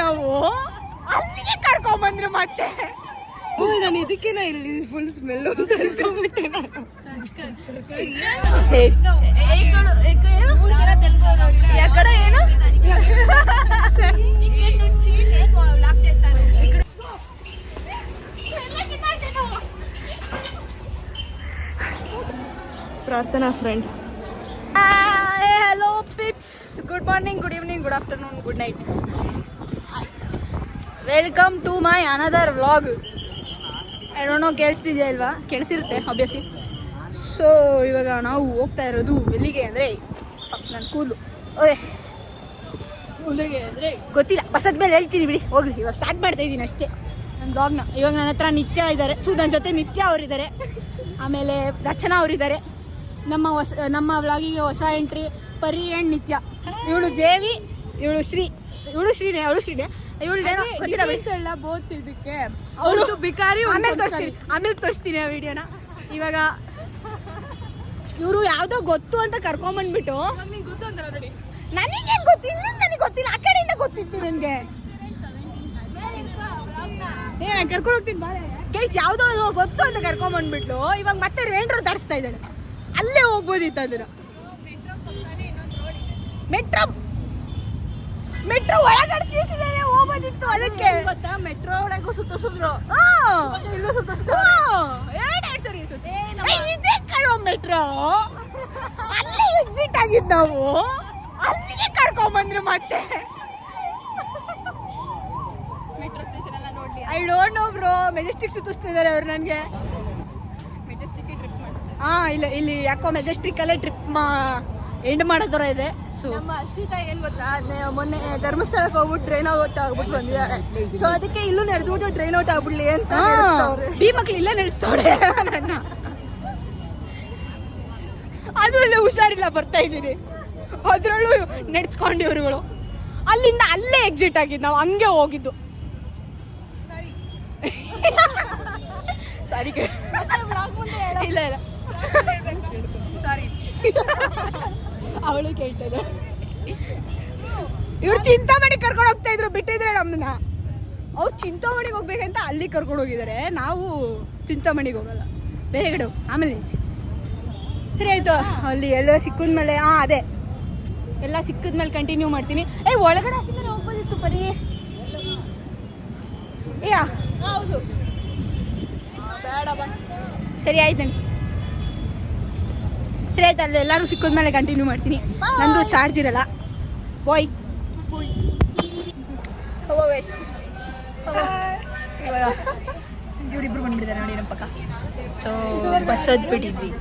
ನಾವು ಅಲ್ಲಿಗೆ ಕರ್ಕೊಂಬಂದ್ರು ಮತ್ತೆ. ನಾನು ಇದಕ್ಕೇನ ಇಲ್ಲಿ ಫುಲ್ ಸ್ಮೆಲ್ ಕರ್ಕೊಂಡ್ಬಿಟ್ಟೆ ನಾನು. ఎక్కడ ಏನು లాక్ చేస్తాను. Prarthana friend. Hello peeps, good morning, good evening, good afternoon, good night. Welcome to my another vlog. I don't know ಕೇಳಿಸ್ತಿದೆಯಾ ಇಲ್ವಾ? ಕೇಳಿಸಿರುತ್ತೆ ಆಬ್ವಿಯಸ್ಲಿ. ಸೊ ಇವಾಗ ನಾವು ಹೋಗ್ತಾ ಇರೋದು ಎಲ್ಲಿಗೆ ಅಂದರೆ, ನನ್ನ ಕೂದಲು ಕೂದಲಿಗೆ ಅಂದರೆ ಗೊತ್ತಿಲ್ಲ, ಬಸದ ಮೇಲೆ ಹೇಳ್ತೀನಿ ಬಿಡಿ, ಹೋಗ್ಲಿ. ಇವಾಗ ಸ್ಟಾರ್ಟ್ ಮಾಡ್ತಾ ಇದ್ದೀನಿ ಅಷ್ಟೇ ನನ್ನ ಬ್ಲಾಗ್ನ. ಇವಾಗ ನನ್ನ ಹತ್ರ ನಿತ್ಯ ಇದ್ದಾರೆ, ನನ್ನ ಜೊತೆ ನಿತ್ಯ ಅವರಿದ್ದಾರೆ, ಆಮೇಲೆ ರಚನಾ ಅವರಿದ್ದಾರೆ. ನಮ್ಮ ವ್ಲಾಗಿಗೆ ಹೊಸ ಎಂಟ್ರಿ ಪರಿ ಆ್ಯಂಡ್ ನಿತ್ಯ. ಇವಳು ಜೇವಿ, ಇವಳು ಶ್ರೀನೇ ಗೊತ್ತಿಲ್ಲ ಬೋತ್ ಇದಕ್ಕೆ. ಅವಳು ಬಿಕಾರಿ. ಆಮೇಲೆ ತೋರಿಸ್ತೀನಿ ಆ ವಿಡಿಯೋನ. ಇವಾಗ ಇವರು ಯಾವುದೋ ಗೊತ್ತು ಅಂತ ಕರ್ಕೊಂಬಂದ್ಬಿಟ್ಟು, ಗೊತ್ತು ಅಂತ ನೋಡಿ, ನನಗೇನು ಗೊತ್ತು, ಇಲ್ಲಿಂದ ನನಗೆ ಗೊತ್ತಿಲ್ಲ, ಆ ಕಡೆಯಿಂದ ಗೊತ್ತಿತ್ತು ನನಗೆ. ಕರ್ಕೊಂಡು ಹೋಗ್ತೀನಿ ಗೈಸ್. ಯಾವುದೋ ಗೊತ್ತು ಅಂತ ಕರ್ಕೊಂಬಂದ್ಬಿಟ್ಟು ಇವಾಗ ಮತ್ತೆ ರೇಂಡ್ರು ದಾಡಿಸ್ತಾ ಇದ್ದಾಳೆ. ಅಲ್ಲೇ ಹೋಗ್ಬೋದಿತ್ತು ಅದನ್ನ. ಮೆಟ್ರೋ ಒಳಗಡೆ ತಿಳಿಸಿದಾನೆ, ಹೋಗ್ಬೋದಿತ್ತು. ಅದಕ್ಕೆ ಗೊತ್ತಾ, ಮೆಟ್ರೋ ಒಳಗೂ ಸುತ್ತಿಸಿದ್ರು, ಇಲ್ಲೂ ಸುತ್ತಿಸಿದ್ರು, ಎರಡು ಸರಿ ಸುತ್ತೆ. ಇದೇ ಕಣೋ ಮೆಟ್ರೋ. ಅಲ್ಲಿ ಎಕ್ಸಿಟ್ ಆಗಿದ್ದು ನಾವು, ಅಲ್ಲಿಗೆ ಕರ್ಕೊಂಬಂದ್ರು ಮತ್ತೆ. ಮೆಟ್ರೋ ಸ್ಟೇಷನ್ ಎಲ್ಲ ನೋಡ್ಲಿ. I don't know bro. Majestic ಸುತ್ತಿಸ್ತಿದ್ದಾರೆ ಅವ್ರು ನನಗೆ. ಮೆಜೆಸ್ಟಿಕ್ ಟ್ರಿಪ್ ಮಾಡಿಸ್ತಾರೆ. ಇಲ್ಲ, ಇಲ್ಲಿ ಯಾಕೋ ಮೆಜೆಸ್ಟಿಕ್ ಅಲ್ಲೇ ಟ್ರಿಪ್ ಎಂಡ್ ಮಾಡೋದರ ಇದೆ. ಸೊ ನಮ್ಮ ಹರ್ಷಿತಾ ಏನು ಗೊತ್ತಾ, ಮೊನ್ನೆ ಧರ್ಮಸ್ಥಳಕ್ಕೆ ಹೋಗ್ಬಿಟ್ಟು ಟ್ರೈನ್ ಔಟ್ ಆಗ್ಬಿಟ್ಟು ಬಂದಿದ್ದಾರೆ. ಸೊ ಅದಕ್ಕೆ ಇಲ್ಲೂ ನಡೆದ್ಬಿಟ್ಟು ಟ್ರೈನ್ ಔಟ್ ಆಗ್ಬಿಡ್ಲಿ ಅಂತ ಈ ಮಕ್ಳು ಇಲ್ಲೇ ನಡೆಸ್ತವ್ರೆ ನನ್ನ. ಅದು ಅಲ್ಲೇ ಹುಷಾರಿಲ್ಲ, ಬರ್ತಾ ಇದ್ದೀನಿ, ಅದ್ರಲ್ಲೂ ನಡೆಸ್ಕೊಂಡು ಇವ್ರುಗಳು. ಅಲ್ಲಿಂದ ಅಲ್ಲೇ ಎಕ್ಸಿಟ್ ಆಗಿದ್ದು, ನಾವು ಹಂಗೆ ಹೋಗಿದ್ದು. ಸಾರಿ ಇಲ್ಲ ಸಾರಿ, ಅವಳು ಕೇಳ್ತಾ ಇದ್ದ. ಇವ್ರು ಚಿಂತಾಮಣಿಗೆ ಕರ್ಕೊಂಡು ಹೋಗ್ತಾ ಇದ್ರು, ಬಿಟ್ಟಿದ್ರೆ ನಮ್ಮನ್ನ. ಅವ್ರು ಚಿಂತಾಮಣಿಗೆ ಹೋಗ್ಬೇಕಂತ ಅಲ್ಲಿ ಕರ್ಕೊಂಡು ಹೋಗಿದ್ದಾರೆ, ನಾವು ಚಿಂತಾಮಣಿಗೆ ಹೋಗಲ್ಲ, ಬೇರೆ ಕಡೆ ಆಮೇಲೆ. ಸರಿ ಆಯ್ತು, ಅಲ್ಲಿ ಎಲ್ಲ ಸಿಕ್ಕಿದ್ಮೇಲೆ ಅದೇ ಎಲ್ಲ ಸಿಕ್ಕಿದ್ಮೇಲೆ ಕಂಟಿನ್ಯೂ ಮಾಡ್ತೀನಿ. ಒಳಗಡೆ ಹಾಕಿದ್ರೆ ಹೋಗ್ಬೋದಿತ್ತು ಬರೀ. ಹೌದು, ಬೇಡ ಬಾ. ಸರಿ ಆಯ್ತು ನಡಿ. ಸರಿ ಆಯ್ತು, ಅಲ್ಲಿ ಎಲ್ಲರೂ ಸಿಕ್ಕಿದ್ಮೇಲೆ ಕಂಟಿನ್ಯೂ ಮಾಡ್ತೀನಿ. ನಂದು ಚಾರ್ಜ್ ಇರಲ್ಲ. ಬಾಯ್. ಇವಾಗ ಇವರಿಬ್ರು ಬಂದ್ಬಿಟ್ಟಿದ್ದಾರೆ ನೋಡಿ ನಮ್ಮ ಪಕ್ಕ. ಸೊ ಬಸ್ ಹತ್ಬಿಟ್ಟಿದ್ವಿ.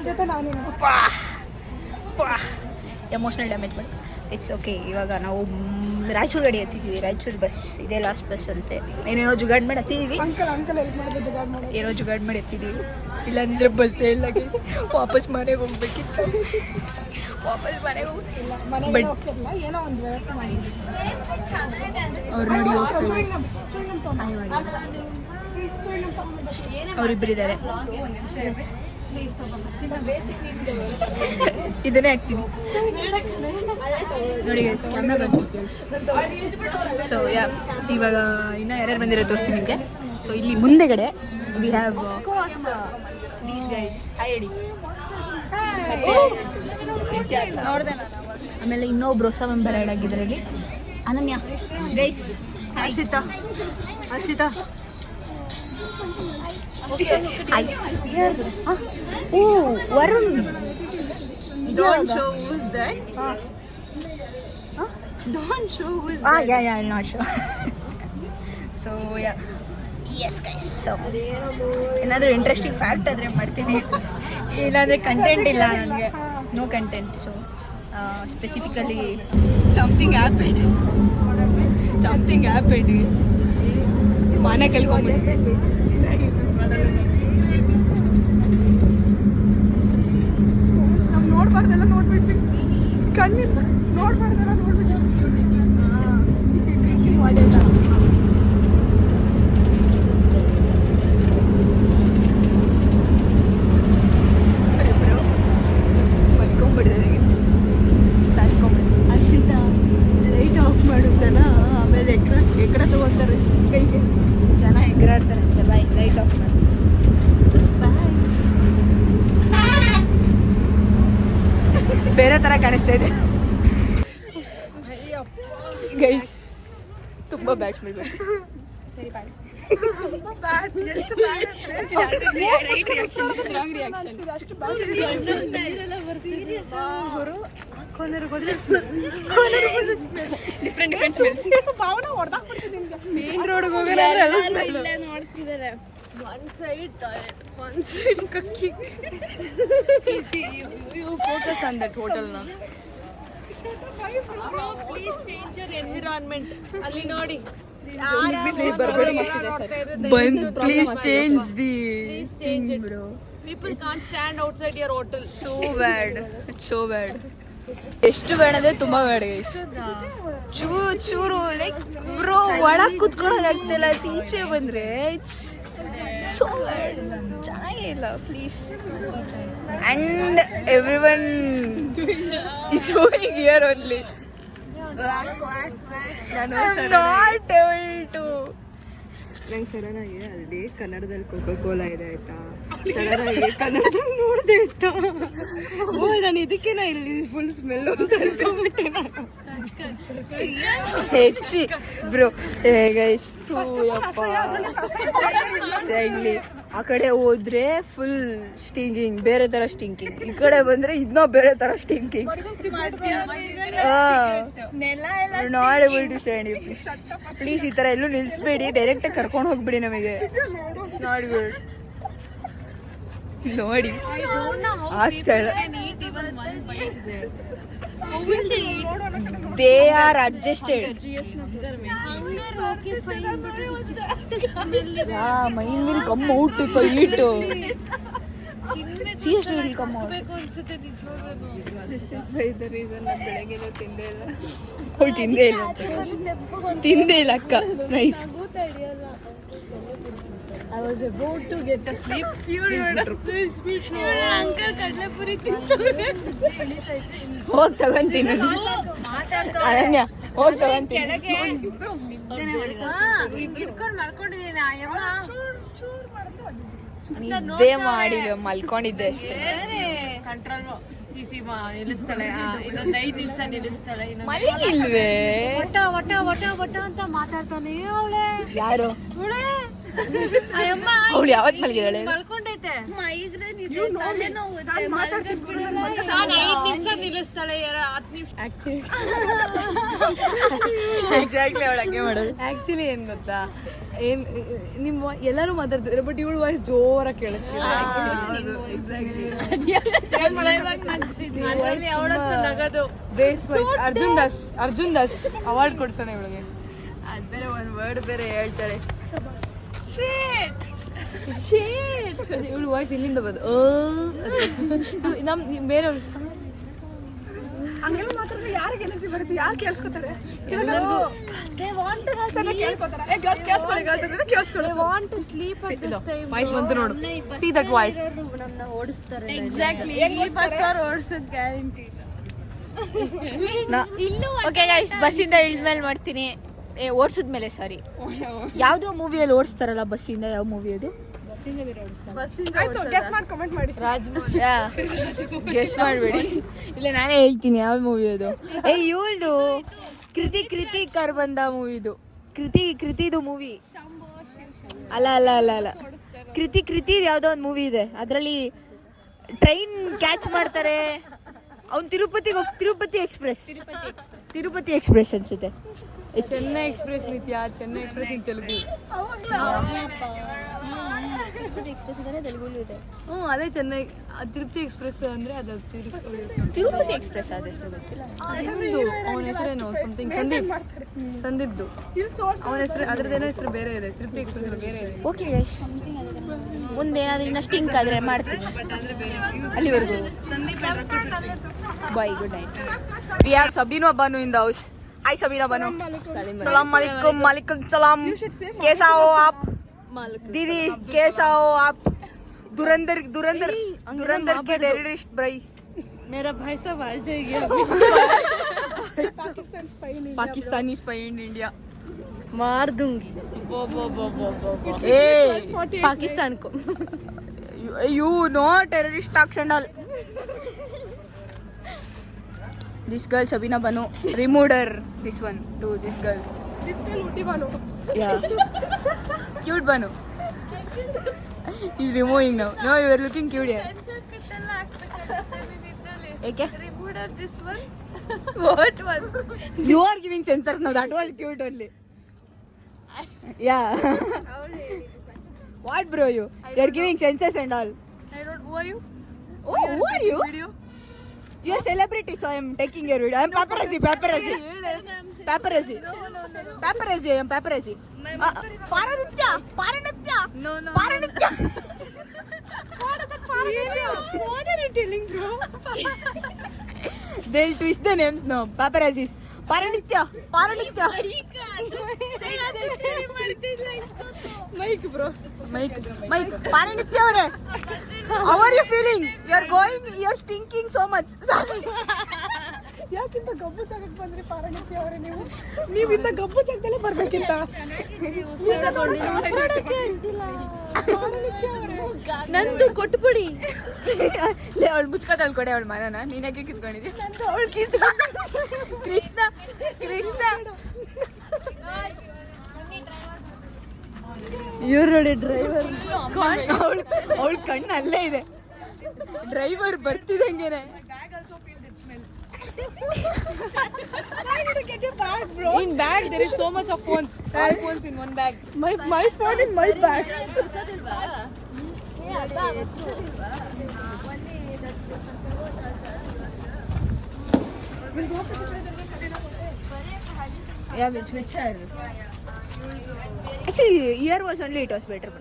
ಜೊತೆ ನಾನು ಎಮೋಷ್ನಲ್ ಡ್ಯಾಮೇಜ್ ಬಂತು. It's okay. ಇವಾಗ ನಾವು ರಾಯಚೂರು ಗಾಡಿ ಹತ್ತಿದ್ವಿ. ರಾಯಚೂರು ಬಸ್ ಇದೇ ಲಾಸ್ಟ್ ಬಸ್ ಅಂತೆ. ಏನೇನೋ ಜುಗಾಡ್ ಮಾಡಿ ಹತ್ತಿದ್ದೀವಿ. ಏನೋ ಜುಗಾಡ್ ಮಾಡಿ ಹತ್ತಿದ್ದೀವಿ. ಇಲ್ಲಾಂದ್ರೆ ಬಸ್ಸೇ ಇಲ್ಲ, ವಾಪಸ್ ಮನೆಗೆ ಹೋಗ್ಬೇಕಿತ್ತು. ವಾಪಸ್ ಮನೆಗೆ ಹೋಗ್ತಿಲ್ಲ, ಏನೋ ಒಂದು ವ್ಯವಸ್ಥೆ ಮಾಡಿದ್ವಿ. ಅವ್ರು ನೋಡಿ ಹೋಗ್ತೀವಿ. ಅವರಿಬ್ಬರಿದ್ದಾರೆ. ಇದನ್ನೇ ಹಾಕ್ತೀನಿ ನೋಡಿ ಕ್ಯಾಮ್ರಾ ಕಾನ್ಶಿಯಸ್ ಗರ್ಲ್ಸ್. ಸೊ ಇವಾಗ ಇನ್ನೂ ಯಾರ್ಯಾರು ಬಂದಿರೋ ತೋರಿಸ್ತೀನಿ ನಿಮಗೆ. ಸೊ ಇಲ್ಲಿ ಮುಂದೆಗಡೆ we have these guys. Hi ಹೇಳಿ. ಆಮೇಲೆ ಇನ್ನೊಬ್ರು ಹೊಸ ಮೆಂಬರ್ ಆ್ಯಡ್ ಆಗಿದ್ದಾರೆ ಇಲ್ಲಿ, Ananya guys. Harshita Varun. Don't show who's that. Don't show who's that. Yeah, I'm not sure. So yeah, yes guys. So ಏನಾದರೂ ಇಂಟ್ರೆಸ್ಟಿಂಗ್ ಫ್ಯಾಕ್ಟ್ ಆದರೆ ಮಾಡ್ತೀನಿ, ಇಲ್ಲಾಂದರೆ ಕಂಟೆಂಟ್ ಇಲ್ಲ ನನಗೆ. No content. So specifically Something happened. ಮನೆ ಕಲ್ಕೊಂಡ್ಬಿಟ್ಟು ನಾವು ನೋಡ್ಬಾರ್ದೆಲ್ಲ ನೋಡ್ಬಿಟ್ವಿ, ಕಣ್ಣಿಲ್ಲ ನೋಡ್ಬಾರ್ದೆಲ್ಲ ನೋಡ್ಬಿಟ್ಟು. ಬೇರೆ ತರ ಕಾಣಿಸ್ತಾ ಇದೆ ಗೈಸ್. ತುಂಬಾ bad smell different smells. Main road ನೋಡ್ತಿದ್ದಾರೆ. One side toilet, one side cooking. You focus on that hotel now. Please change your environment. ಅಲ್ಲಿ ನೋಡಿ. Please change the thing, bro. People can't stand outside your hotel. So bad. It's so bad. ಎಷ್ಟು ಬೇಡ ಅಂದ್ರೆ ತುಂಬಾ ಬೇಡ ಚೂರು like bro ಒಳಗೆ ಕುತ್ಕೊಳಕ್ ಆಗ್ತಿಲ್ಲ. ಈಚೆ ಬಂದ್ರೆ ಸೊ ಬ್ಯಾಡ್. ಚೆನ್ನಾಗೇ ಇಲ್ಲ please. And everyone is doing here only. Not able to. ನಂಗೆ ಸಡನ್ ಆಗಿ ಅಲ್ಲಿ ಕನ್ನಡದಲ್ಲಿ ಕೋಕೋ ಕೋಲಾ ಇದೆ ಆಯ್ತಾ, ಸಡನ್ ಆಗಿ ಕನ್ನಡದಲ್ಲಿ ನೋಡಿದೆ ಆಯ್ತಾ. ಓ ನಾನು ಇದಕ್ಕೆ ಇಲ್ಲಿ ಫುಲ್ ಸ್ಮೆಲ್ ಅನ್ಕೊಂಡ್ಬಿಟ್ಟೆ ನಾನು. ಹೆಚ್ಚಿ ಬ್ರೋ ಎಷ್ಟು ಯಪ್ಪ ಸೈಗ್ಲಿ. ಆ ಕಡೆ ಹೋದ್ರೆ ಫುಲ್ ಸ್ಟಿಂಕಿಂಗ್, ಬೇರೆ ತರ ಸ್ಟಿಂಕಿಂಗ್. ಈ ಕಡೆ ಬಂದ್ರೆ ಇನ್ನೂ ಬೇರೆ ತರ stinking. Not able to stand you. Please ಈ ತರ ಎಲ್ಲೂ ನಿಲ್ಸ್ಬೇಡಿ, ಡೈರೆಕ್ಟ್ ಕರ್ಕೊಂಡು ಹೋಗ್ಬಿಡಿ ನಮಗೆ. It's not good. ನೋಡಿ ಆಗ್ತಾ ಇಲ್ಲ. They are adjusted. Yeah, mine will come out if I eat. Seriously, it will come out. This is by the reason ನಾನು ಬೆಳಗ್ಗೆನೂ ತಿಂದೇ ಇಲ್ಲ. ಅವಳು ತಿಂದೇ ಇಲ್ಲ ಅಕ್ಕ. Nice. I was about to get a sleep. Uncle kadlepuri ತಿಂತಾರೆ. ಹೋಗ್ ತಗೊಂತೀನಿ ಅನನ್ಯ, ಹೋಗ್ ತಗೊಂತೀನಿ. ಇಟ್ಕೊಂಡು ಮಲ್ಕೊಂಡಿದ್ದೀನಿ. ನಿದ್ದೆ ಮಾಡಿ ಮಲ್ಕೊಂಡಿದ್ದೆ ಅಷ್ಟೇ. ಕಂಟ್ರೋಲ್ ಸಿಸಿ ನಿಲ್ಲಿಸ್ತಾಳೆ. ಇನ್ನೊಂದು 5 ನಿಮಿಷ ನಿಲ್ಲಿಸ್ತಾಳೆ. ಮಲಗಿಲ್ವೇ? ವಟ ವಟ ವಟ ವಟ ಅಂತ ಮಾತಾಡ್ತಾನೆ ಅವಳೆ. ಯಾರು ಅಯ್ಯಮ್ಮ ಅವಳು? ಯಾವತ್ ಮಲಗಿದಾಳೆ? ಮಲ್ಕೊಂಡೈತೆ. ಮೈಗ್ರೇನ್ ಇದೆ, ತಲೆನೋವು ಇದೆ. ನಾನು 5 ನಿಮಿಷ ನಿಲ್ಲಿಸ್ತಾಳೆ. 10 ನಿಮಿಷ. ಎಕ್ಸಾಕ್ಟ್ಲಿ ಅವಳು ಹಂಗೆ ಮಾಡೋದು. ಆಕ್ಚುಲಿ ಏನ್ ಗೊತ್ತಾ, ನಿಮ್ಮ ಎಲ್ಲರೂ ಮಾತಾಡ್ತಿದ್ರೆ ಬಟ್ ಇವಳು ವಾಯ್ಸ್ ಜೋರಾಗಿ ಕೇಳಿಸ್ತಿದೆ. Bass voice. Arjun Das award ಕೊಡ್ಸೋಣ ಇವಳಿಗೆ. ಅದ್ ಬೇರೆ ಒಂದ್ ವರ್ಡ್ ಬೇರೆ ಹೇಳ್ತಾಳೆ. ಇವಳು ವಾಯ್ಸ್ ಇಲ್ಲಿಂದ ಬಂದು ನಮ್ ಬೇರೆಯವ್ರು ಹಂಗೆಲ್ಲ ಮಾತಾಡಿದ್ರೆ ಯಾರಿಗೆ ಎನರ್ಜಿ ಬರುತ್ತೆ? ಯಾರು ಕೇಳಿಸ್ಕೊತಾರೆ? ವಾಯ್ಸ್ ಬಂತು ನೋಡು. See that voice. ಎಕ್ಸಾಕ್ಟ್ಲಿ ಈ ಬಸ್ ಅವ್ರು ಓಡಿಸೋದು ಗ್ಯಾರಂಟಿ. ಓಕೆ ಗೈಸ್, ಬಸ್ಸಿಂದ ಇಳಿದ್ಮೇಲೆ ಮಾಡ್ತೀನಿ. ಓಡಿಸಿದ್ಮೇಲೆ ಸಾರಿ, ಯಾವ್ದೋ ಮೂವಿಯಲ್ಲಿ ಓಡಿಸ್ತಾರಲ್ಲ ಬಸ್ಸಿಂದ. ಯಾವ ಮೂವಿ ಅದು? ಗೆಸ್ ಮಾಡ್ಬೇಡಿ, ಇಲ್ಲ ನಾನೇ ಹೇಳ್ತೀನಿ ಯಾವ ಮೂವಿ ಅದು. ಇವಳ್ದು ಕೃತಿ ಕರ್ ಬಂದ ಮೂವಿದು. ಕೃತಿದು ಮೂವಿ ಅಲ್ಲ ಕೃತಿ ಯಾವ್ದೋ ಒಂದು ಮೂವಿ ಇದೆ. ಅದರಲ್ಲಿ ಟ್ರೈನ್ ಕ್ಯಾಚ್ ಮಾಡ್ತಾರೆ. ಅವ್ನು ತಿರುಪತಿ ಎಕ್ಸ್ಪ್ರೆಸ್ ಅನ್ಸುತ್ತೆ. ಚೆನ್ನೈ ಎಕ್ಸ್ಪ್ರೆಸ್ ನಿತ್ಯ, ಚೆನ್ನೈ ಎಕ್ಸ್ಪ್ರೆಸ್ ಇನ್ ತೆಲುಗು. ಅದೇ ಚೆನ್ನೈ. ತಿರುಪತಿ ಎಕ್ಸ್ಪ್ರೆಸ್ ಅಂದ್ರೆ ಅದು ತಿರುಪತಿ ಎಕ್ಸ್ಪ್ರೆಸ್ ಅದ ಹೆಸರು ಗೊತ್ತಿಲ್ಲ. ಅವನ ಹೆಸರೇನು ಸಮಥಿಂಗ್ ಸಂದೀಪ್ದು ಅವನ ಹೆಸರು. ಅದ್ರದ್ದೇನೋ ಹೆಸರು ಬೇರೆ ಇದೆ. ತಿರುಪತಿ ಎಕ್ಸ್ಪ್ರೆಸ್ ಬೇರೆ ಇದೆ. ಓಕೆ ಯಶ್, ಮುಂದೆ ಏನಾದ್ರೂ ಇನ್ನಷ್ಟು ಟಿಂಕ್ ಆದ್ರೆ ಮಾಡ್ತೀನಿ. ಅಲ್ಲಿವರೆಗೂ bye, good night. We have Sabina Banu in the house. Hi Sabina Bano. सलाम वालेकुम. वालेकुम सलाम. कैसा हो आप दीदी? कैसा हो आप? धुरंधर के टेररिस्ट भाई. मेरा भाई सब आ जाएगी. Pakistani spy in India. मार दूंगी पाकिस्तान को. You know terrorist talks and all. This girl Shabina Banu removed her this one to this girl. This girl Uti Banu. Yeah. Cute Banu. She's removing now. No, you are looking cute here. Okay. Remove this one. What one? You are giving censors now. That was cute only. Yeah. What bro you? You are giving censors and all. I don't. Who are you? Oh, who are you? Video. You are celebrity, so I am taking your video. I am paparazzi. Paparazzi. I am paparazzi. Paranitya. No. Paranitya. What are you telling, bro? They'll twist the names now. Paparazzis. Paranitya. Mike, bro. Mike. Paranitya avare. How are you feeling? You are going. You are stinking so much. ಯಾಕಿಂತ ಗಬ್ಬು ಜಾಗಕ್ಕೆ ಬಂದ್ರಿ ಪಾರಣಿತ್ಯ ಅವರೇ ನೀವಿಂದ ಗಬ್ಬು ಜಾಗದಲ್ಲೇ ಬರ್ಬೇಕಿಂತ ನಂದು ಕೊಟ್ಬಿಡಿ. ಅವಳು ಮುಚ್ಕ ತಳ್ಕೊಡೆ ಅವಳ ಮನನ ನೀನಾಗೆ ಕಿತ್ಕೊಂಡಿದ್ದೆ ಅವಳು ಕೃಷ್ಣ ಇವ್ರು ನೋಡಿ ಡ್ರೈವರ್. ಅವಳ ಕಣ್ಣು ಅಲ್ಲೇ ಇದೆ. Driver ಬರ್ತಿದಂಗೆನೆ. In bag there is so much of phones. All phones in one bag. My phone in my bag. Yeah, which are actually here was only it was better.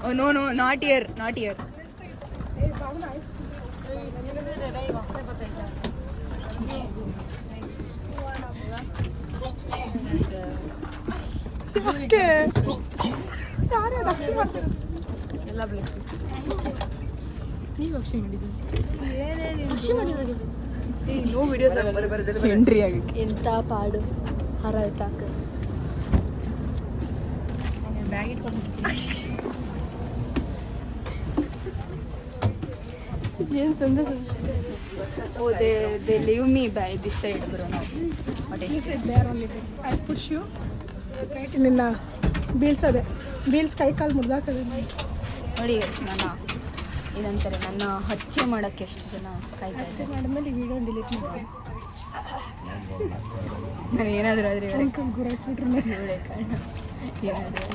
Oh no, not here. Entry ಆಗಕ್ಕೆ ಎಂತ ಪಾಡು ಹರಟಾಕ ಏನ್ ಸಂದೇಶ. Oh, they leave me by this side, bro. Now, what is Sit there only. I push you. ನಿನ್ನ ಬೀಳ್ಸೋದೆ ಬೀಳ್ಸ್ ಕೈ ಕಾಲು ಮುರಿದಾಕದೆ ನೋಡಿ ಏನಂತಾರೆ ನನ್ನ ಹಚ್ಚೆ ಮಾಡಕ್ಕೆ ಎಷ್ಟು ಜನ ಕಾಯ್ತಾ ಇದ್ದಾರೆ. ಮಾಡಿದ್ಮೇಲೆ ಈ ವಿಡಿಯೋ ಡಿಲೀಟ್ ಮಾಡಿ ನಾನು ಏನಾದರೂ ಆದರೆ ಅಂಕಲ್ ಗುರಾಯಿಸ್ಬಿಟ್ರೆ ಒಳ್ಳೆ ಕಾರಣ ಏನಾದರೂ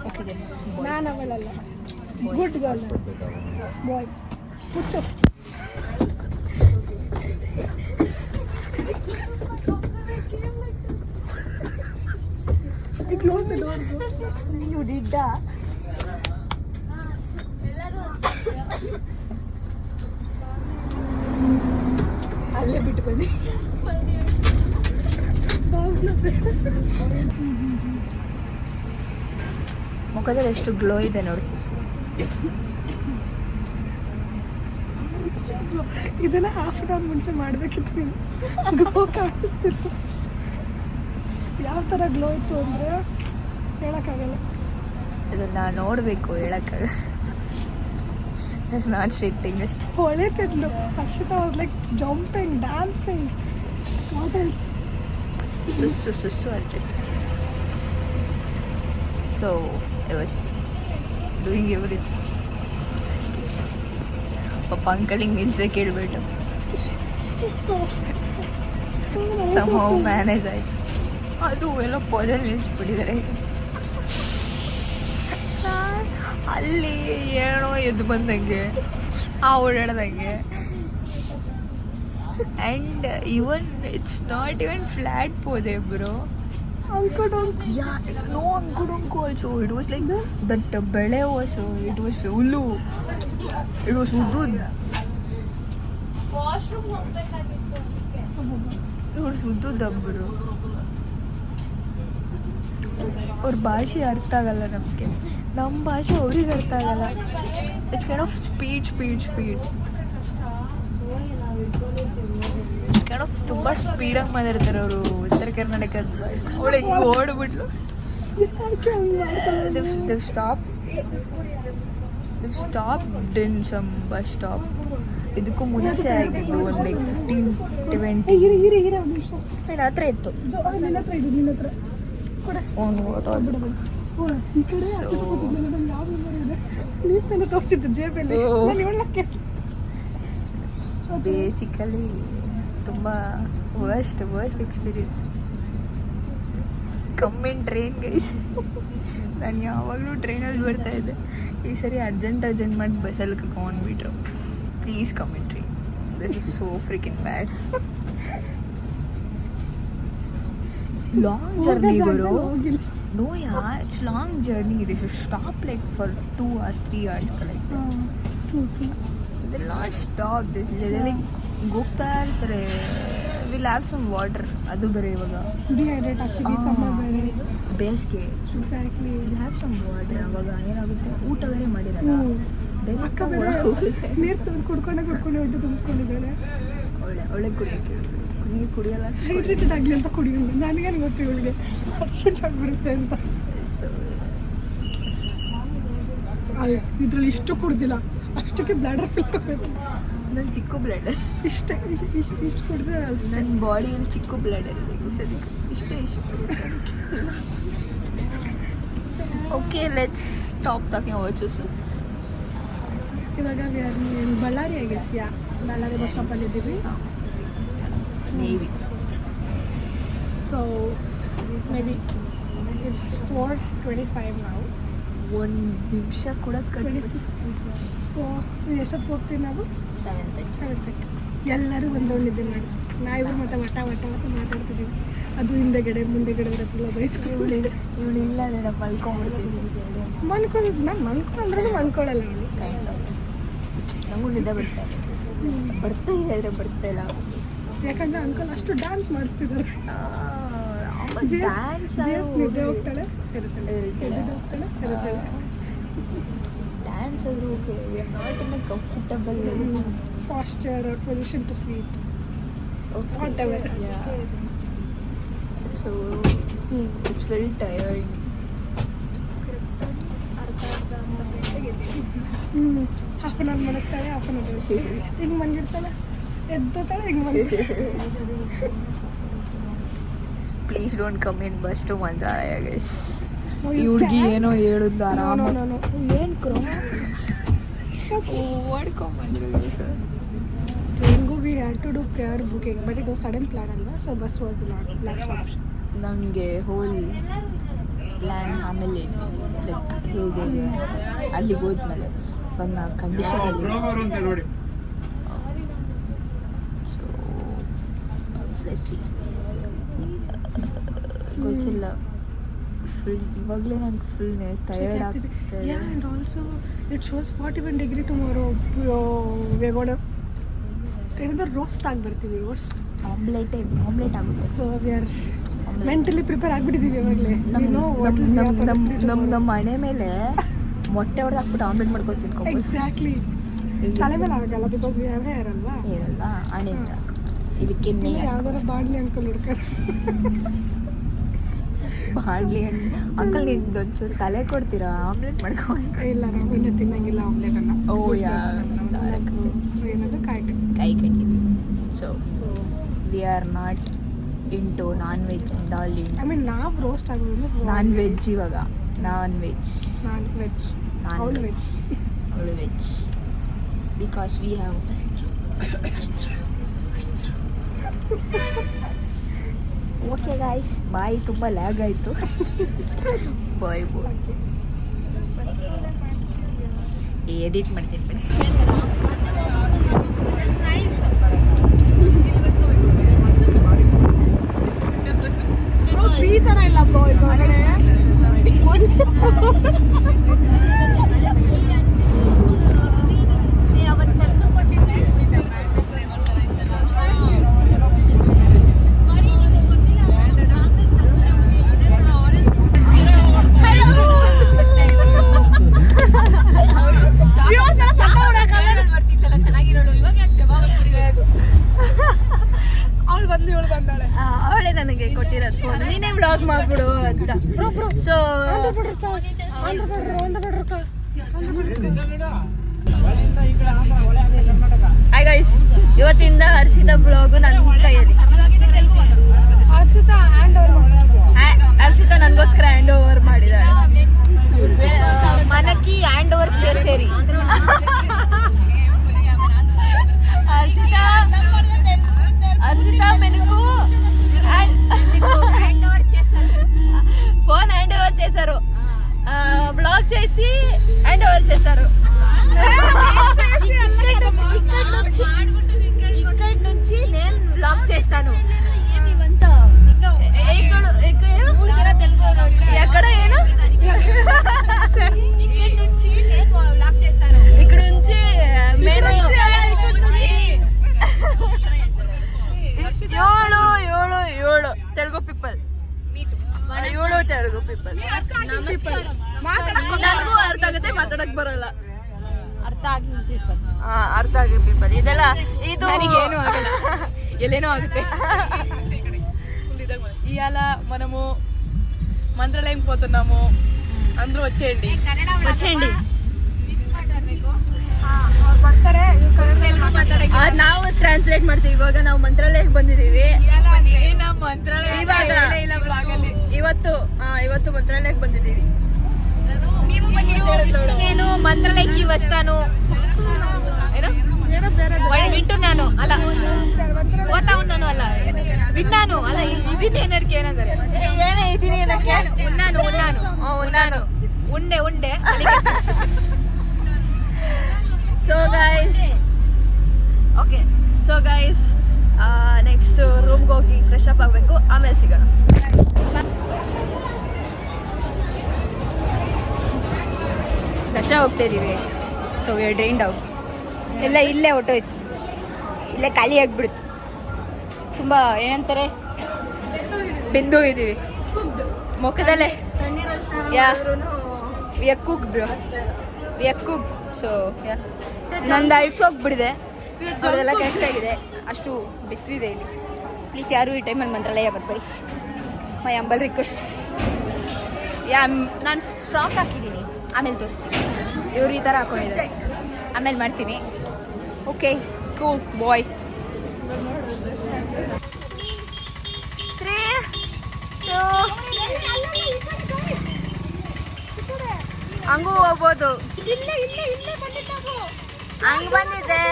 ಓಕೆ ನಾನು ಅವಳಲ್ಲ ಗುಡ್ ಗರ್ಲ್ ಬಾಯ್ ಮುಚ್ಚು. Close the door. You did that. ಅಲ್ಲೇ ಬಿಟ್ಟು ಬನ್ನಿ. ಮುಖದಲ್ಲಿ ಎಷ್ಟು ಗ್ಲೋ ಇದೆ ನೋಡಿ ಸಿಸಿ. ಇದನ್ನ ಹಾಫ್ ಅನ್ ಅವರ್ ಮುಂಚೆ ಮಾಡಬೇಕಿತ್ತು ನೀವು. ಗ್ಲೋ ಕಾಣಿಸ್ತಿತ್ತು. ಯಾವ ಥರ ಗ್ಲೋ ಇತ್ತು ಅಂದರೆ ಹೇಳೋಕ್ಕಾಗಲ್ಲ. ಇದನ್ನ ನೋಡಬೇಕು ಹೇಳಕ್ಕಾಗ. ನಾಟ್ ಶೀಟಿಂಗ್ ಅಷ್ಟು ಹೊಳಿತಿದ್ಲು. Harshita was like jumping dancing what else. ಸುಸ್ಸು urgent. So I was doing everything. ಪಾಪ ಅಂಕಲಿಂಗ್ ನಿಲ್ಸೆ ಕೇಳಿಬಿಟ್ಟು somehow ಮ್ಯಾನೇಜ್ ಆಯಿತು. ಅದು ಎಲ್ಲ ಪೊದಲ್ಲಿ ನಿಲ್ಲಿಸ್ಬಿಟ್ಟಿದ್ದಾರೆ. ಅಲ್ಲಿ ಏನೋ ಎದ್ದು ಬಂದಂಗೆ ಓಡಾಡ್ದಂಗೆ. And even it's not even flat ಪೋದೆ bro. No Ankodonk also. It was like that bele was, it was Ulu. It was Udud. Washroom ಹೋಗ್ಬೇಕಾಗಿತ್ತು. It was Udud bro. ಅವ್ರ ಭಾಷೆ ಅರ್ಥ ಆಗಲ್ಲ ನಮಗೆ, ನಮ್ಮ ಭಾಷೆ ಅವ್ರಿಗೆ ಅರ್ಥ ಆಗಲ್ಲ. It's kind of speed kind of ತುಂಬ ಸ್ಪೀಡಾಗಿ ಮಾತಾಡ್ತಾರೆ ಅವರು ಉತ್ತರ ಕರ್ನಾಟಕದ ಭಾಷೆ. ಅವಳು ಹೆಂಗೆ ಓಡ್ಬಿಟ್ಲು. They've stopped in some bus stop ಇದಕ್ಕೂ ಮುಂಚೆ ಆಗಿದ್ದು ಒಂದು ಲೈಕ್ 15-20 ನನ್ನ ಹತ್ರ ಇತ್ತು. ಬೇಸಿಕಲಿ ತುಂಬ worst experience. Coming train guys. ನಾನು ಯಾವಾಗಲೂ ಟ್ರೈನಲ್ಲಿ ಬರ್ತಾ ಇದ್ದೆ, ಈ ಸರಿ ಅರ್ಜೆಂಟ್ ಮಾಡಿ ಬಸ್ಸಲ್ಲಿ ಕರ್ಕೊಂಡ್ಬಿಟ್ರು. Please coming train, this is so freaking bad. Long journey ಗುರು. No, yeah, it's long journey. They should stop like for 2 hours, 3 hours. They'll not stop. They're like ಹೋಗ್ತಾ ಇರ್ತಾರೆ. We'll have some water. ಅದು ಬೇರೆ ಇವಾಗ dehydrate ಆಗ್ತೀವಿ. Summer ಬೇರೆ, ಬೇಸಿಗೆ. Exactly. We'll have some water. ಅವಾಗ ಏನಾಗುತ್ತೆ, ಊಟ ಬೇರೆ ಮಾಡಿರಲ್ಲ. ಅಕ್ಕ ಬೇರೆ ನೀರು ತಂದು ಕುಡ್ಕೊಂಡೆ ಹೊಟ್ಟೆ ತುಂಬಿಸ್ಕೊಂಡಿದ್ದಾಳೆ. ಒಳ್ಳೆ ಕುಡಿಯೋಕ್ಕೆ ನೀರು ಕುಡಿಯಲ್ಲ, ಹೈಡ್ರೇಟೆಡ್ ಆಗಲಿ ಅಂತ ಕುಡಿಯೋದು. ನನಗೇನು ಗೊತ್ತು ಇವಳಿಗೆ ಅರ್ಜೆಂಟ್ ಆಗಿಬಿಡುತ್ತೆ ಅಂತ. ಇದ್ರಲ್ಲಿ ಇಷ್ಟು ಕುಡ್ದಿಲ್ಲ, ಅಷ್ಟಕ್ಕೆ ಬ್ಲಾಡರ್ ಫಿಲ್ ಆಗಬೇಕು. ನನ್ನ ಚಿಕ್ಕ ಬ್ಲಡರ್ ಇಷ್ಟು ಕುಡಿದ್ರೆ ನನ್ನ ಬಾಡಿಯಲ್ಲಿ ಚಿಕ್ಕ ಬ್ಲಡರ್ ಇದೆ ಈ ಸದ್ಯಕ್ಕೆ. ಇಷ್ಟೇ. Okay, let's stop talking about choose. ಇವಾಗ ಬಳ್ಳಾರಿ ಆಗಿಸ್ಯಾ, ಬಳ್ಳಾರಿ ಬಸ್ ಸ್ಟಾಪಲ್ಲಿ ಇದ್ದೀವಿ. ಮೇಬಿ ಸೊ ಮೇಬಿ ಇಟ್ಸ್ 4:25 ನಾವು. ಒಂದು ನಿಮಿಷ ಕೂಡ 26. ಸೊ ಎಷ್ಟೊತ್ತಿಗೆ ಹೋಗ್ತೀವಿ ನಾವು? 7:30. ಎಲ್ಲರೂ ಒಂದು ರೌಂಡ್ ನಿದ್ದೆ ಮಾಡಿದ್ರು. ನಾವಿಬ್ರು ಮತ್ತೆ ವಟ ಮಾತಾಡ್ತಿದ್ದೀವಿ. ಅದು ಹಿಂದೆಗಡೆ ಮುಂದೆಗಡೆ ಬರತ್ತಿಲ್ಲ ಬಯಸ್ಕೊಂಡು. ಇವಳು ಇಲ್ಲ ಅಂದ್ರೆ ಮಲ್ಕೊಂಡ್ಬಿಡ್ತೀವಿ. ನಾನು ಮನ್ಕೊಂಡ್ರೂ ಮನ್ಕೊಳ್ಳಲ್ಲ ಅವಳು. ನನಗೂ ನಿದ್ದೆ ಬರ್ತಾ ಇದೆ ಆದರೆ ಬರ್ತಾ ಇಲ್ಲ. ಯಾಕಂದ್ರೆ ಅಂಕಲ್ ಅಷ್ಟು ಡ್ಯಾನ್ಸ್ ಮಾಡಿಸ್ತಿದ್ದಾರೆ. ನಿದ್ದೆ ಹೋಗ್ತಾಳೆ ಡ್ಯಾನ್ಸ್ ಆದರೂ okay. We are not in a comfortable posture or position to sleep. Whatever. So it's very tiring. Half an hour ಮಲಗ್ತಾಳೆ, ಹಾಫ್ ಅನ್ ಅವರ್ ಹಿಂಗೆ ಮನ್ಗಿರ್ತಾಳೆ, ಎದ್ದೋತಾಳೆ, ಹಿಂಗೆ ಮಲಗ್ತಾಳೆ. Please don't come in bus to Mantralayam guys. ಈ ಹುಡುಗಿ ಏನೋ ಹೇಳಿದ್ಲು ಆರಾಮ. ಏನು ಓಡ್ಕೊಂಬಂದ್ರು ಸರ್. ಟ್ರೈನ್ಗೂ we had to do prayer booking, but it was sudden plan ಅಲ್ವಾ. So bus was the last option. ನನಗೆ ಹೋಲ್ ಪ್ಲ್ಯಾನ್ ಆಮೇಲೆ ಲೈಕ್ ಹೇಗೆ ಅಲ್ಲಿಗೆ ಹೋದ್ಮೇಲೆ ಒಂದು ಕಂಡೀಷನಲ್ಲಿ. ಸೊ ಗೊತ್ತಿಲ್ಲ, ಫುಲ್ ಇವಾಗಲೇ ನಂಗೆ ಫುಲ್ ಟಯರ್ಡ್ ಆಗ್ತಿದೆ. And also it shows 41 degree tomorrow. ವೇಗೋಣ ಏನಾದರೂ ರೋಸ್ಟ್ ಆಗಿ ಬರ್ತೀವಿ. ರೋಸ್ಟ್ ಆಮ್ಲೆಟ್ ಆಗುತ್ತೆ. So we are mentally prepare ಆಗಿಬಿಟ್ಟಿದ್ದೀವಿ ಇವಾಗಲೇ. ನಮ್ಮ ಮನೆ ಮೇಲೆ ಮೊಟ್ಟೆ ಹೊಡೆದು ಹಾಕ್ಬಿಟ್ಟು ಆಮ್ಲೆಟ್ ಮಾಡ್ಕೊಂಡು ತಿನ್ಕೊಂಡು. ಎಕ್ಸಾಕ್ಟ್ಲಿ. ತಲೆ ಮೇಲೆ ಆಗಲ್ಲ, ಬಿಕಾಸ್ ವಿ ಹ್ಯಾವ್ ಹೇರ್ ಅಲ್ವಾ. ಹೇರಲ್ಲ ಹಣೆ ಇದಕ್ಕೆ ಯಾವ್ದಾರ ಬಾಡ್ಲಿ ಅಂಕಲ್ ಹುಡ್ತಾರೆ. ಬಾಡ್ಲಿ ಅಂಕಲ್ ನಿಂದು ಒಂಚೂರು ತಲೆ ಕೊಡ್ತೀರಾ ಆಮ್ಲೆಟ್ ಮಾಡ್ಕೊಂಡು? ಇಲ್ಲ, ನಾವು ಇನ್ನೂ ತಿನ್ನಂಗಿಲ್ಲ ಆಮ್ಲೆಟನ್ನು. ಓ ಯಾ, ಏನದು ಕಾಯಿ ಕಟ್ಟಿದ್ದೀವಿ. So we are not into non veg and all. I mean ನಾವು ರೋಸ್ಟ್ ಆಗೋದು ನಾನ್ ವೆಜ್. ಇವಾಗ ನಾನ್ ವೆಜ್ ಅವಳು veg because we have okay guys, bye. ತುಂಬ ಲ್ಯಾಗ್ ಆಯಿತು. ಬಾಯ್ ಎಡಿಟ್ ಮಾಡ್ತೀನಿ ಬಿಡಿ. ಬೀಚ್ ಇಲ್ಲ ಬ್ರೋ ಈ ಕಡೆ. ಅವಳೇ ನನಗೆ ಕೊಟ್ಟಿರೋದು ಫೋನ್. ನೀನೇ ವ್ಲಾಗ್ ಮಾಡ್ಬಿಡು ಅಂತ. ಸೊ I got ಇವತ್ತಿಂದ ಹರ್ಷಿತಾ ಬ್ಲಾಗ್ ನನ್ನ ಕೈಯಲ್ಲಿ. ಹರ್ಷಿತಾ ನನಗೋಸ್ಕರ ಹ್ಯಾಂಡ್ ಓವರ್ ಮಾಡಿದಾಳೆ. మనకి హ్యాండ్ ఓవర్ చేసేరి అర్షిత మెనుకు ఫోన్ హ్యాండ్ ఓవర్ చేశారు, బ్లాగ్ చేసి హ్యాండ్ ఓవర్ చేశారు. ఇక్కడ నుంచి నేను బ్లాగ్ చేస్తాను. ఎక్కడ ಏನು ఇక్కడ నుంచి నేను బ్లాగ్ చేస్తాను. ఇక్కడ నుంచి ఏಳು తెలుగు పీపుల్, 7 తెలుగు పీపుల్. ನನಗೂ ಅರ್ಥ ಆಗುತ್ತೆ, ಮಾತಾಡಕ್ ಬರಲ್ಲ. ಅರ್ಥ ಆಗಿ ಪೀಪಲ್ ಇದೆಲ್ಲ ಇದು ಏನು ಆಗಲ್ಲ, ಎಲ್ಲೇನೋ ఆಗುತ್ತೆ. ఇవాళ మనము మంత్రాలయం పోతున్నాము, అందరూ వచ్చేయండి. ನಾವು ಟ್ರಾನ್ಸ್ಲೇಟ್ ಮಾಡ್ತೀವಿ. ಇವಾಗ ನಾವು ಮಂತ್ರಾಲಯಕ್ಕೆ ಬಂದಿದ್ದೀವಿ. ಇವಾಗ ಇವತ್ತು ಮಂತ್ರಾಲಯಕ್ಕೆ ಬಂದಿದ್ದೀವಿ. నేను మంత్రాలయకి వస్తాను. వింటున్నాను అలా, పోతా ఉన్నాను అలా, విన్నాను అలా. ఇది నేనరికి ಏನಂದರೆ ಏನೇ ಇದೀನಿ ಏನಕ್ಕೆ ఉన్నాను ఉండే ಸೊ ಗೈಸ್ ನೆಕ್ಸ್ಟ್ ರೂಮ್ಗೆ ಹೋಗಿ ಫ್ರೆಶ್ ಅಪ್ ಆಗಬೇಕು, ಆಮೇಲೆ ಸಿಗೋಣ. ದರ್ಶನ ಹೋಗ್ತಾ ಇದ್ದೀವಿ. So we R drained out. ಎಲ್ಲ ಇಲ್ಲೇ ಹೊಟ್ಟೋಯ್ತು, ಇಲ್ಲೇ ಖಾಲಿ ಆಗಿಬಿಡ್ತು. ತುಂಬ ಏನಂತಾರೆ, ಬೆಂದು ಇದ್ದೀವಿ ಮುಖದಲ್ಲೇ. ಸೊ ನಂದು ಅಳ್ಸೋಗ್ಬಿಡಿದೆ, ಅದೆಲ್ಲ ಕರೆಕ್ಟ್ ಆಗಿದೆ. ಅಷ್ಟು ಬಿಸಿಲಿದೆ ಇಲ್ಲಿ. ಪ್ಲೀಸ್ ಯಾರು ಈ ಟೈಮಲ್ಲಿ ಮಂತ್ರಾಲಯ ಬರ್ಬೇಡಿ. My humble request. ನಾನು ಫ್ರಾಕ್ ಹಾಕಿದ್ದೀನಿ, ಆಮೇಲೆ ತೋರಿಸ್ತೀನಿ. ಇವ್ರು ಈ ಥರ ಹಾಕೊಂಡಿದ್ದಾರೆ, ಆಮೇಲೆ ಮಾಡ್ತೀನಿ. ಓಕೆ ಕೂಲ್ ಬಾಯ್. 3, 2 ಹಂಗೂ ಹೋಗ್ಬೋದು. ಹಂಗ್ ಬಂದಿದ್ದೆ.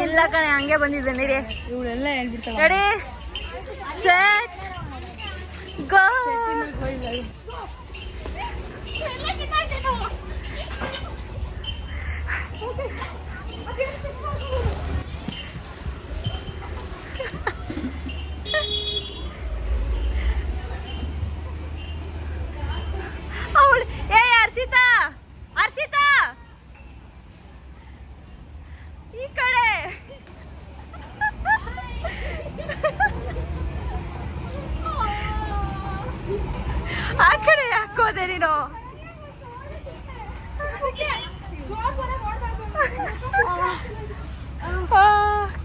ಇಲ್ಲ ಕಣೆ, ಹಂಗೆ ಬಂದಿದ್ದೆ. ನಡಿ, ಇವಳೆಲ್ಲ ಹೇಳ್ಬಿಡ್ತಾವ. Ready set go. ಅವಳು ಹರ್ಷಿತಾ ಈ ಕಡೆ. ಆ ಕಡೆ ಯಾಕೋದೆ ನೀನು?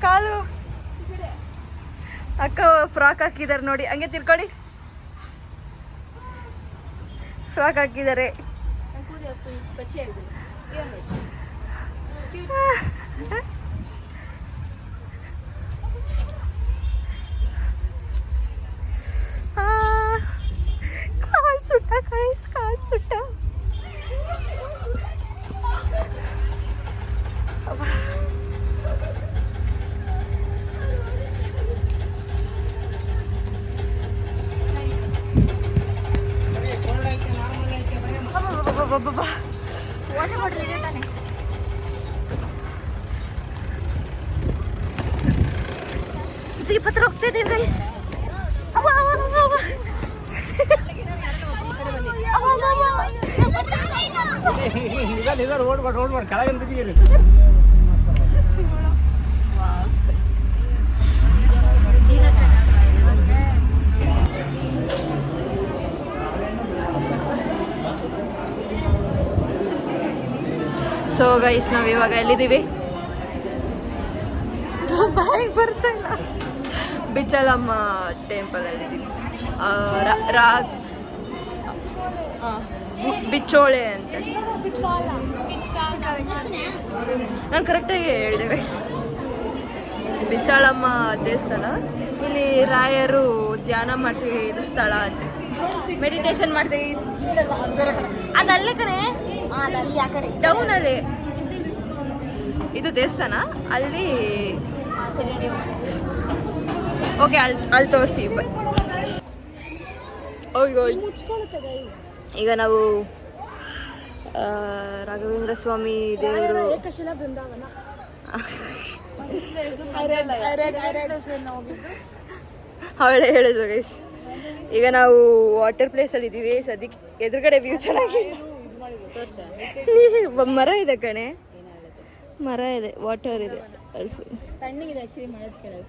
ಕಾಲು ಅಕ್ಕ ಫ್ರಾಕ್ ಹಾಕಿದ್ದಾರೆ ನೋಡಿ, ಹಂಗೆ ತಿರ್ಕೊಳ್ಳಿ. ಫ್ರಾಕ್ ಹಾಕಿದ್ದಾರೆ. ಕಾಲ್ ಸುಟ್ಟ, ಕಾಲ್ ಸುಟ್ಟ. ವಾಟರ್ ಬಾಟಲ್ ಇದೆ ತಾನೆ? जी पत्र ಹೋಗ್ತಾ ಇದೀವಿ ಗೈಸ್. ರೋಡ್ ಮಾಡಿ ಕೆಳಗಿನ ಬಿದ್ದೀರಿ. ಸೊ ಗೈಸ್, ನಾವು ಇವಾಗ ಎಲ್ಲಿದ್ದೀವಿ? ಬಾಯಿಗೆ ಬರ್ತಾ ಇಲ್ಲ. ಬಿಚ್ಚಲಮ್ಮ ಟೆಂಪಲಲ್ಲಿ ಇದ್ದೀವಿ. ಬಿಚ್ಚೋಳೆ ಅಂತ ನಾನು ಕರೆಕ್ಟಾಗಿ ಹೇಳಿದೆ ಗೈಸ್. ಬಿಚ್ಚಾಳಮ್ಮ ದೇವಸ್ಥಾನ. ಇಲ್ಲಿ ರಾಯರು ಧ್ಯಾನ ಮಾಡ್ತೀವಿ ಇದು ಸ್ಥಳ ಅಂತ, ಮೆಡಿಟೇಷನ್ ಮಾಡ್ತೀವಿ. ಅಲ್ಲೇ ಕಣೆ ಡೌನ್ ಅಲ್ಲಿ ಇದು ದೇವಸ್ಥಾನ. ಅಲ್ಲಿ ಓಕೆ ಅಲ್ಲಿ ತೋರಿಸಿ. ಈಗ ನಾವು ರಾಘವೇಂದ್ರ ಸ್ವಾಮಿ ದೇವರು ಅವಳೇ ಹೇಳಿದ್ರು ಗೈಸ್. ಈಗ ನಾವು ವಾಟರ್ ಪ್ಲೇಸಲ್ಲಿ ಇದ್ದೀವಿ ಸದ್ಯಕ್ಕೆ. ಎದುರುಗಡೆ ವ್ಯೂ ಚೆನ್ನಾಗಿದೆ. ಮರ ಇದೆ ಕಣೆ, ಮರ ಇದೆ, ವಾಟರ್ ಇದೆ. ತಣ್ಣಗಿದೆ ಆಕ್ಚುಲಿ ಮಾಡೋದು.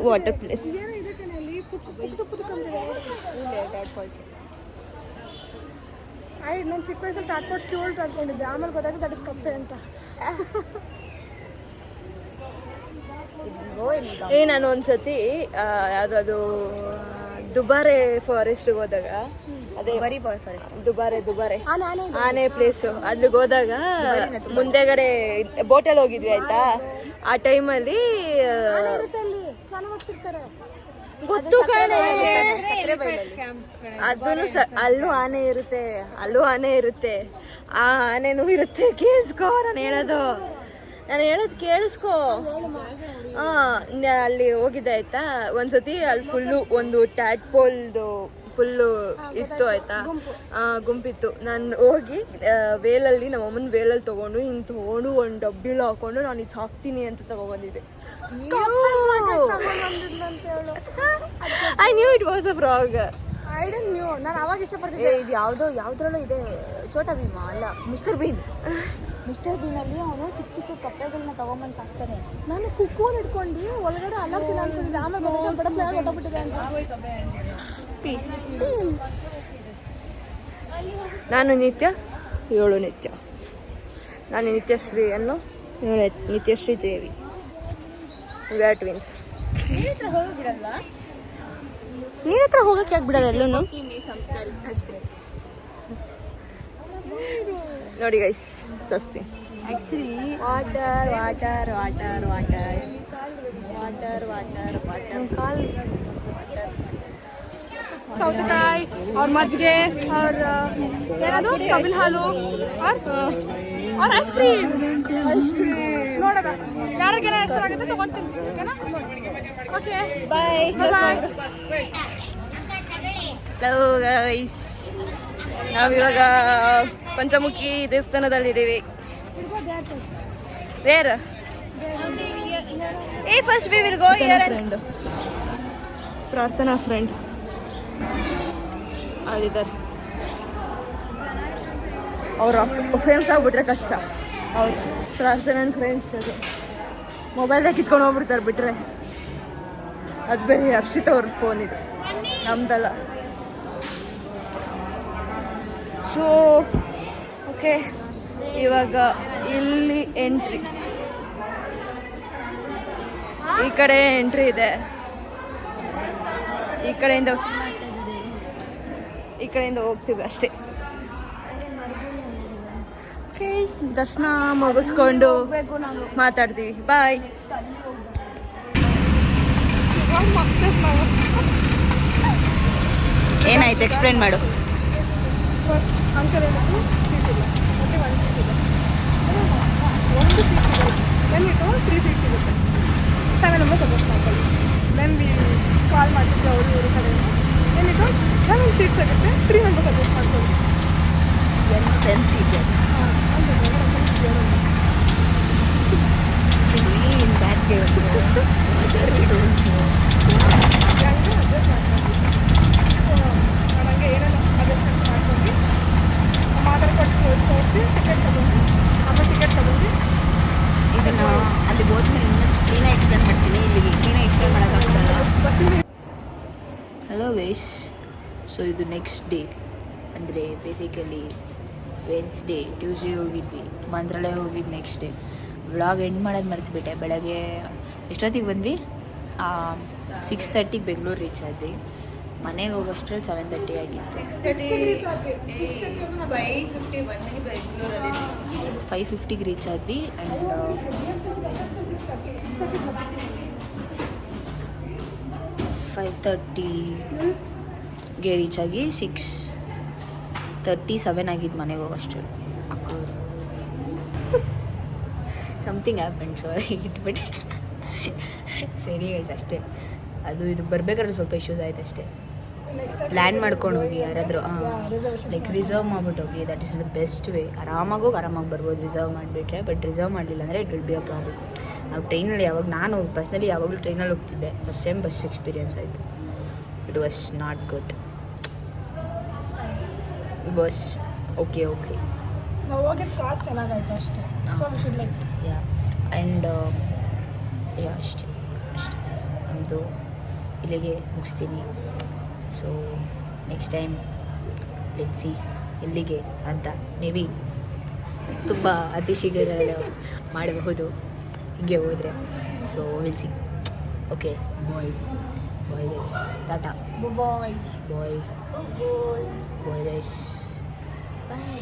Water place. ನಾನು ಚಿಕ್ಕ ವಯಸ್ಸಲ್ಲಿ ಟಾಟ್ಪಾಟ್ ಕ್ಯೂಲ್ಟ್ ಅನ್ಕೊಂಡಿದ್ದೆ, ಆಮೇಲೆ ಗೊತ್ತಾಯ್ತು ದಟ್ ಇಸ್ ಕಪ್ಪೆ ಅಂತ. ನಾನು ಒಂದ್ಸತಿ ಯಾವ್ದು ದುಬಾರೆ ಫಾರೆಸ್ಟ್ಗೆ ಹೋದಾಗ, ಅದೇ ದುಬಾರೆ ಆನೆ ಪ್ಲೇಸು, ಅಲ್ಲಿಗೆ ಹೋದಾಗ ಮುಂದೆಗಡೆ ಬೋಟಲ್ಲಿ ಹೋಗಿದ್ವಿ ಆಯ್ತಾ. ಆ ಟೈಮಲ್ಲಿ ಸ್ನಾನ ಮಾಡ್ತಿರ್ತಾರೆ. ಗೊತ್ತು ಕಣೆ, ಅದನ್ನು ಅಲ್ಲೂ ಆನೆ ಇರುತ್ತೆ, ಆ ಆನೆನೂ ಇರುತ್ತೆ. ಕೇಳಿಸ್ಕೋ ನಾನು ಹೇಳೋದು ಕೇಳಿಸ್ಕೋ. ಅಲ್ಲಿ ಹೋಗಿದ್ದೆ ಆಯ್ತಾ ಒಂದ್ಸತಿ. ಅಲ್ಲಿ ಫುಲ್ಲು ಒಂದು ಟ್ಯಾಡ್ಪೋಲ್ದು ಫುಲ್ಲು ಇತ್ತು ಆಯ್ತಾ, ಗುಂಪಿತ್ತು. ನಾನು ಹೋಗಿ ವೇಲಲ್ಲಿ ನಮ್ಮ ಅಮ್ಮನ ವೇಲಲ್ಲಿ ತೊಗೊಂಡು ಒಂದು ಡಬ್ಬಿಲು ಹಾಕೊಂಡು ನಾನು ಇದು ಹಾಕ್ತೀನಿ ಅಂತ ತಗೊಬಂದಿದ್ದೆ. I knew it was a frog. ನಾನು ಅವಾಗ ಇಷ್ಟಪಡ್ತಿದ್ದೆ. ಇದು ಯಾವ್ದ್ರಲ್ಲೂ ಇದೆ, ಛೋಟಾ ಭೀಮ ಅಲ್ಲ, ಮಿಸ್ಟರ್ ಬೀನ್ ಅಲ್ಲಿ ಅವನು ಚಿಕ್ಕ ಕಪ್ಪೆಗಳನ್ನ ತಗೊಂಬಂದು ಸಾಕ್ತಾನೆ. ನಾನು ಕುಕ್ಕೂನ್ ಇಟ್ಕೊಂಡು ಒಳಗಡೆ ಅಲ್ಲಾಡ್ತಿಲ್ಲ ಅನ್ಕೊಂಡಿದ್ದೆ, ಆಮೇಲೆ ಹೊಟ್ಟಬಿಟ್ಟಿದೆ ಅಂತ. ನಾನು ನಿತ್ಯ, ಇವಳು ನಿತ್ಯ. ನಾನು ನಿತ್ಯಶ್ರೀ ಅನ್ನು, ಇವಳು Nithyashree Devi. We are twins. ನೀನ್ ಹತ್ರ ಹೋಗಕ್ಕೆ ಯಾಕೆ ಬಿಡಲ್ಲ ಎಲ್ಲೂ? ನೋಡಿ ಗೈಸ್, ತೋರಿಸ್ತೀನಿ. ಆಕ್ಚುಲಿ ವಾಟರ್ ಸೌತೆಕಾಯಿ और ಮಜ್ಜಿಗೆ और ಏನದು ಕಬಿಲ್ ಹಾಲು और ಐಸ್ ಕ್ರೀಮ್ ನೋಡೋದ ಯಾರಿಗೆಲ್ಲ ಇಷ್ಟ ಆಗುತ್ತೆ ತಗೊಂತೀನಿ. ಓಕೆನಾ? Okay bye. ಹಲೋ ಗೈಸ್, ನಾವಿವಾಗ ಪಂಚಮುಖಿ ದೇವಸ್ಥಾನದಲ್ಲಿದ್ದೀವಿ. Where first we will go here. Friend, Prarthana friend ಅಲ್ಲಿದ್ದಾರೆ. ಅವ್ರ ಫ್ರೆಂಡ್ಸ್ ಆಗ್ಬಿಟ್ರೆ ಕಷ್ಟ. ಅವ್ರು ಪ್ರಾರ್ಥನಾ ಫ್ರೆಂಡ್ಸ್ ಅದು ಮೊಬೈಲ್ದಾಗ ಕಿತ್ಕೊಂಡು ಹೋಗ್ಬಿಡ್ತಾರೆ ಬಿಟ್ರೆ. ಅದು ಬೇರೆ ಹರ್ಷಿತ್ ಅವ್ರ ಫೋನ್ ಇದು, ನಮ್ದಲ್ಲ. ಸೊ ಓಕೆ, ಇವಾಗ ಇಲ್ಲಿ ಎಂಟ್ರಿ, ಈ ಕಡೆ ಎಂಟ್ರಿ ಇದೆ. ಈ ಕಡೆಯಿಂದ ಹೋಗ್ತೀವಿ ಅಷ್ಟೇ. ಓಕೆ, ದರ್ಶನ ಮುಗಿಸ್ಕೊಂಡು ಮಾತಾಡ್ತೀವಿ. ಬಾಯ್. ಏನಾಯ್ತು ಎಕ್ಸ್ಪ್ಲೇನ್ ಮಾಡು. ಫಸ್ಟ್ ಅಂಕಲ್ ಏನಾದ್ರು ಸೀಟ್ ಇಲ್ಲ, ಮತ್ತೆ ಒಂದು ಸೀಟ್ ಇದೆ, ಒಂದು ಸೀಟ್ ಸಿಗಲ್ಲ. ದೆನ್ ಇಟ್ಟು 3 ಸೀಟ್ ಸಿಗುತ್ತೆ. 7 ಮೆಂಬರ್ಸ್ ಸಜೆಸ್ಟ್ ಮಾಡ್ಕೊಳ್ಳಿ. ದೆನ್ ವಿ ಕಾಲ್ ಮಾಡಿಸಿದ್ವಿ ಅವರು ಇವ್ರ ಕಡೆಯಿಂದ. ದೆನ್ ಇಟ್ಟು 7 ಸೀಟ್ ಸಿಗುತ್ತೆ, 3 ಮೆಂಬರ್ಸ್ ಸಜೆಸ್ಟ್ ಮಾಡ್ಕೊಳ್ಳಿ. 10 seats. In that case, what are we doing here? Adjust ಮಾಡ್ಕೊಂಡು ಸೊ ನನಗೆ ಏನೆಲ್ಲ ಅಡ್ಜಸ್ಟ್ಮೆಂಟ್ಸ್ ಮಾಡ್ಕೊಂಡು ಮಾತಾಡ್ಕೊಟ್ಟು ತೋರಿಸಿ ಟಿಕೆಟ್ ತಗೊಂಡು, ಆಮೇಲೆ ಟಿಕೆಟ್ ತಗೊಂಡು ಇದನ್ನು ಅಲ್ಲಿಗೆ ಹೋದ್ಮೇಲೆ ಇನ್ನೂ ಕ್ಲೀನಾಗಿ ಎಕ್ಸ್ಪ್ಲೇನ್ ಮಾಡ್ತೀನಿ. ಇಲ್ಲಿಗೆ ಕ್ಲೀನಾಗಿ ಎಕ್ಸ್ಪ್ಲೇನ್ ಮಾಡೋಕ್ಕಾಗಲ್ಲ. ಬಸ್ಸಿಂದ. ಹಲೋ ಗೈಸ್, ಸೊ ಇದು ನೆಕ್ಸ್ಟ್ ಡೇ, ಅಂದರೆ ಬೇಸಿಕಲಿ ವೆನ್ಸ್ಡೇ ಟ್ಯೂಸ್ಡೇ ಹೋಗಿದ್ವಿ, ಮಂತ್ರಾಲಯ ಹೋಗಿದ್ದು ನೆಕ್ಸ್ಟ್ ಡೇ. ವ್ಲಾಗ್ ಎಂಡ್ ಮಾಡೋದು ಮರ್ತ್ಬಿಟ್ಟೆ. ಬೆಳಗ್ಗೆ ಎಷ್ಟೊತ್ತಿಗೆ ಬಂದ್ವಿ? 6:30 ಬೆಂಗಳೂರು ರೀಚ್ ಆದ್ವಿ. ಮನೆಗೆ ಹೋಗೋಷ್ಟ್ರಲ್ಲಿ 7:30 ಆಗಿತ್ತು. 5:50ಗೆ ರೀಚ್ ಆದ್ವಿ. ಆ್ಯಂಡ್ 5:30ಗೆ ರೀಚ್ ಆಗಿ 6:37 ಆಗಿದ್ದು ಮನೆಗೆ ಹೋಗೋಷ್ಟ್ರಲ್ಲಿ. ಸಮಥಿಂಗ್ ಹ್ಯಾಪನ್, ಸೊ ಇಟ್ಬಿಟ್ಟೆ. ಸರಿ ಗೈಸ್, ಅಷ್ಟೇ. ಅದು ಇದು ಬರಬೇಕಾದ್ರೆ ಸ್ವಲ್ಪ ಇಶ್ಯೂಸ್ ಆಯ್ತು ಅಷ್ಟೇ. ಪ್ಲ್ಯಾನ್ ಮಾಡ್ಕೊಂಡು ಹೋಗಿ ಯಾರಾದರೂ ಲೈಕ್ ರಿಸರ್ವ್ ಮಾಡ್ಬಿಟ್ಟು ಹೋಗಿ. That is the best way. ಆರಾಮಾಗಿ ಬರ್ಬೋದು ರಿಸರ್ವ್ ಮಾಡಿಬಿಟ್ರೆ. ಬಟ್ ರಿಸರ್ವ್ ಮಾಡಲಿಲ್ಲ ಅಂದರೆ it will be a problem. ನಾವು ಟ್ರೈನಲ್ಲಿ ನಾನು ಪರ್ಸ್ನಲಿ ಯಾವಾಗಲೂ ಟ್ರೈನಲ್ಲಿ ಹೋಗ್ತಿದ್ದೆ. ಫಸ್ಟ್ ಟೈಮ್ ಬಸ್ ಎಕ್ಸ್ಪೀರಿಯನ್ಸ್ ಆಯಿತು. It was not good. Bus okay ನಾವು ಹೋಗಿದ್ದು ಕಾಸ್ಟ್ ಚೆನ್ನಾಗಾಯ್ತು ಅಷ್ಟೇ. So we should like yeah. And ಅಷ್ಟೇ ನಮ್ಮದು ಇಲ್ಲಿಗೆ ಮುಗಿಸ್ತೀನಿ. So next time let's see ಎಲ್ಲಿಗೆ ಅಂತ. ಮೇ ಬಿ ತುಂಬ ಅತಿ ಶೀಘ್ರ ಮಾಡಬಹುದು ಹೀಗೆ ಹೋದರೆ. So will see. Okay, bye guys, tata. Bye bye guys, bye.